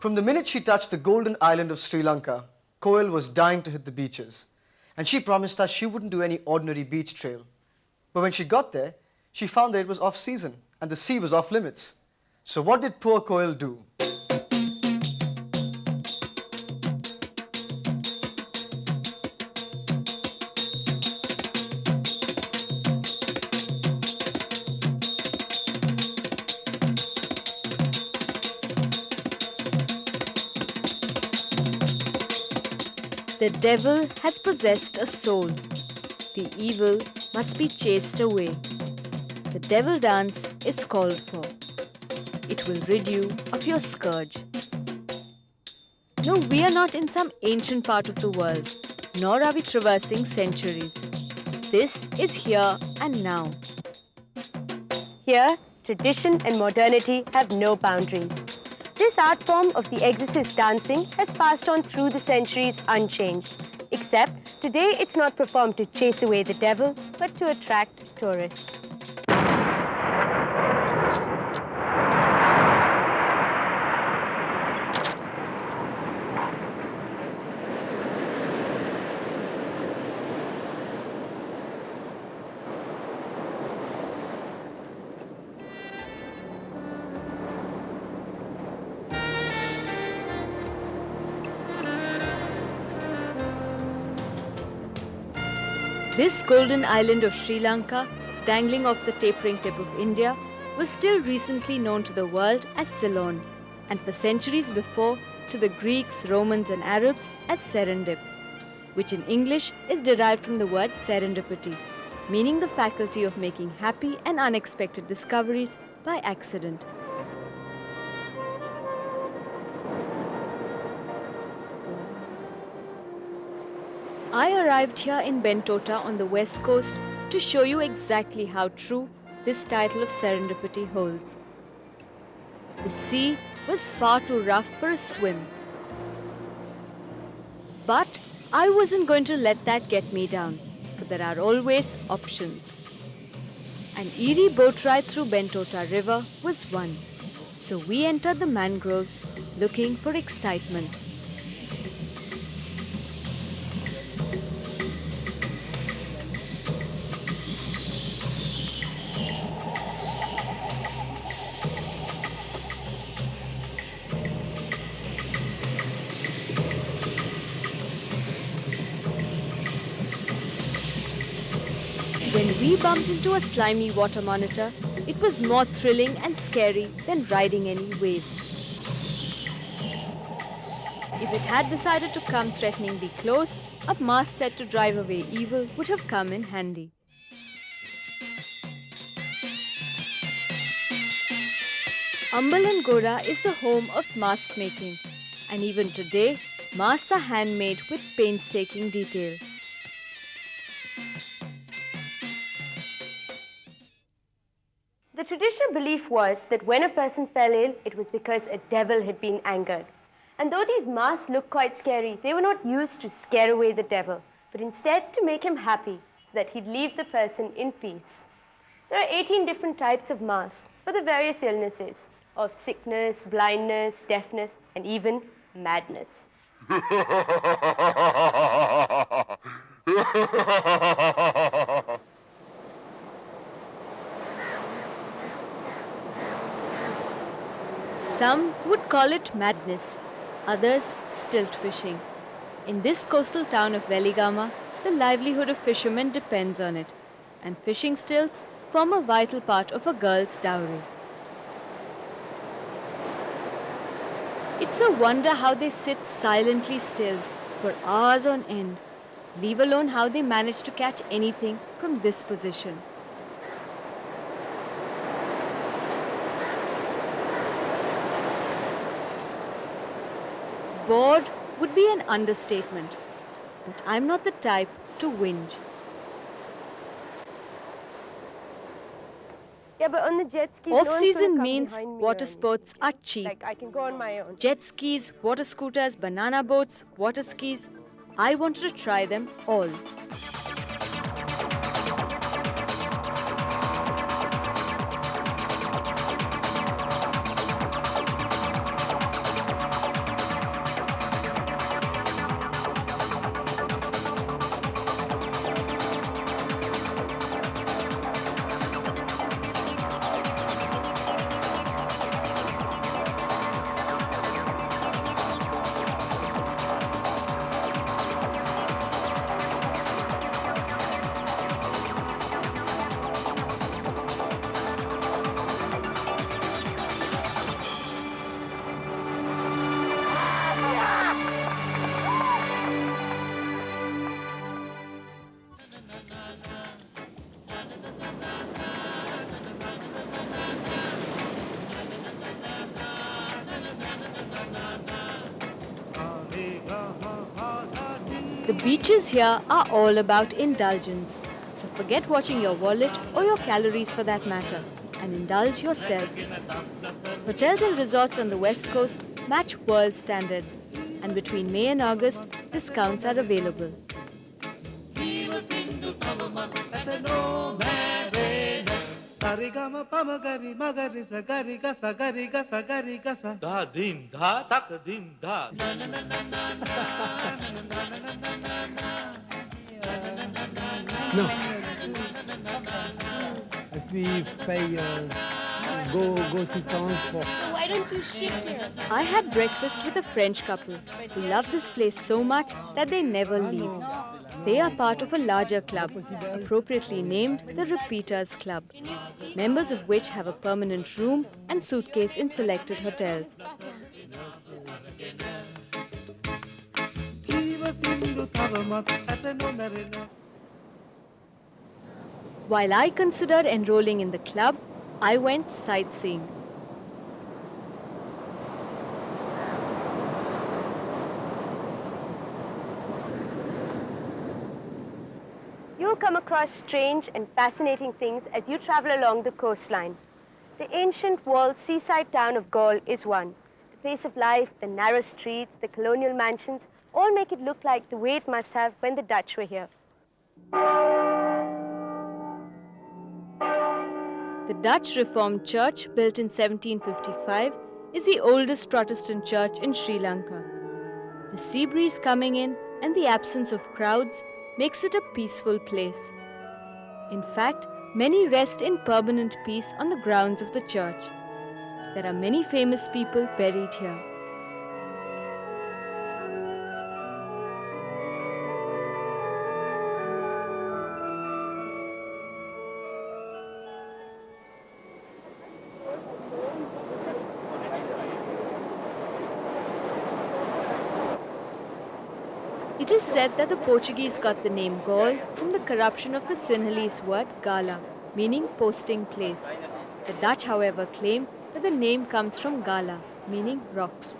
From the minute she touched the golden island of Sri Lanka, Koel was dying to hit the beaches. And she promised us she wouldn't do any ordinary beach trail. But when she got there, she found that it was off-season and the sea was off-limits. So what did poor Koel do? The devil has possessed a soul. The evil must be chased away. The devil dance is called for. It will rid you of your scourge. No, we are not in some ancient part of the world, nor are we traversing centuries. This is here and now. Here, tradition and modernity have no boundaries. This art form of the exorcist dancing has passed on through the centuries unchanged, except today it's not performed to chase away the devil, but to attract tourists. This golden island of Sri Lanka, dangling off the tapering tip of India, was still recently known to the world as Ceylon, and for centuries before to the Greeks, Romans and Arabs as Serendip, which in English is derived from the word serendipity, meaning the faculty of making happy and unexpected discoveries by accident. I arrived here in Bentota on the west coast to show you exactly how true this title of serendipity holds. The sea was far too rough for a swim. But I wasn't going to let that get me down, for there are always options. An eerie boat ride through Bentota River was one, so we entered the mangroves looking for excitement. When we bumped into a slimy water monitor, it was more thrilling and scary than riding any waves. If it had decided to come threateningly close, a mast set to drive away evil would have come in handy. Ambalangora is the home of mask making, and even today, masks are handmade with painstaking detail. The traditional belief was that when a person fell ill, it was because a devil had been angered. And though these masks look quite scary, they were not used to scare away the devil, but instead to make him happy, so that he'd leave the person in peace. There are 18 different types of masks for the various illnesses of sickness, blindness, deafness, and even madness. Some would call it madness, others stilt fishing. In this coastal town of Veligama, the livelihood of fishermen depends on it, and fishing stilts form a vital part of a girl's dowry. It's a wonder how they sit silently still for hours on end, leave alone how they manage to catch anything from this position. Bored would be an understatement, but I'm not the type to whinge. Yeah, but on the jet skis, no one's gonna Off-season come means behind me water or sports are anything. cheap. Like, I can go on my own. Jet skis, water scooters, banana boats, water skis. I wanted to try them all. The beaches here are all about indulgence, so forget watching your wallet or your calories for that matter and indulge yourself. Hotels and resorts on the west coast match world standards, and between May and August, discounts are available. Da din da tak din da. Non. Et puis il faut payer go assistance for. So why don't you ship here? I had breakfast with a French couple who love this place so much that they never leave. They are part of a larger club, appropriately named the Repeaters Club, members of which have a permanent room and suitcase in selected hotels. While I considered enrolling in the club, I went sightseeing. You'll come across strange and fascinating things as you travel along the coastline. The ancient walled seaside town of Gaul is one. The pace of life, the narrow streets, the colonial mansions all make it look like the way it must have when the Dutch were here. The Dutch Reformed Church, built in 1755, is the oldest Protestant church in Sri Lanka. The sea breeze coming in and the absence of crowds makes it a peaceful place. In fact, many rest in permanent peace on the grounds of the church. There are many famous people buried here. It is said that the Portuguese got the name Gaul from the corruption of the Sinhalese word gala, meaning posting place. The Dutch, however, claim that the name comes from gala, meaning rocks.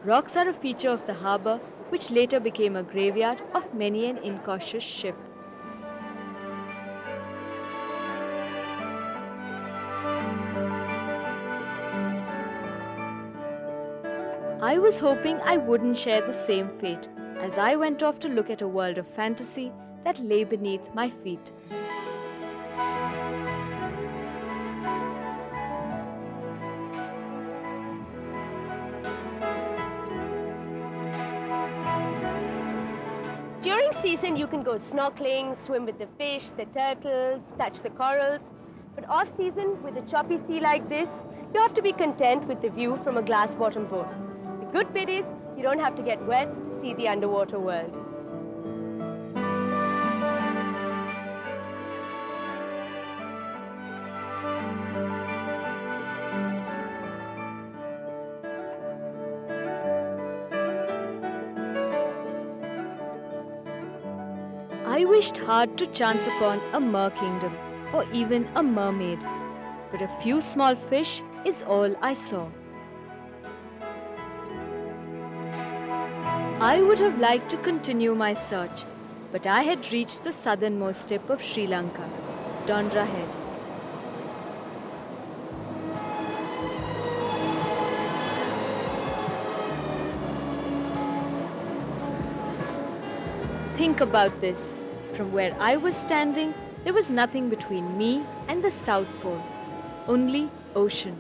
Rocks are a feature of the harbour, which later became a graveyard of many an incautious ship. I was hoping I wouldn't share the same fate, as I went off to look at a world of fantasy that lay beneath my feet. During season, you can go snorkeling, swim with the fish, the turtles, touch the corals. But off season, with a choppy sea like this, you have to be content with the view from a glass-bottom boat. The good bit is, you don't have to get wet to see the underwater world. I wished hard to chance upon a mer kingdom or even a mermaid, but a few small fish is all I saw. I would have liked to continue my search, but I had reached the southernmost tip of Sri Lanka, Dondra Head. Think about this. From where I was standing, there was nothing between me and the South Pole, only ocean.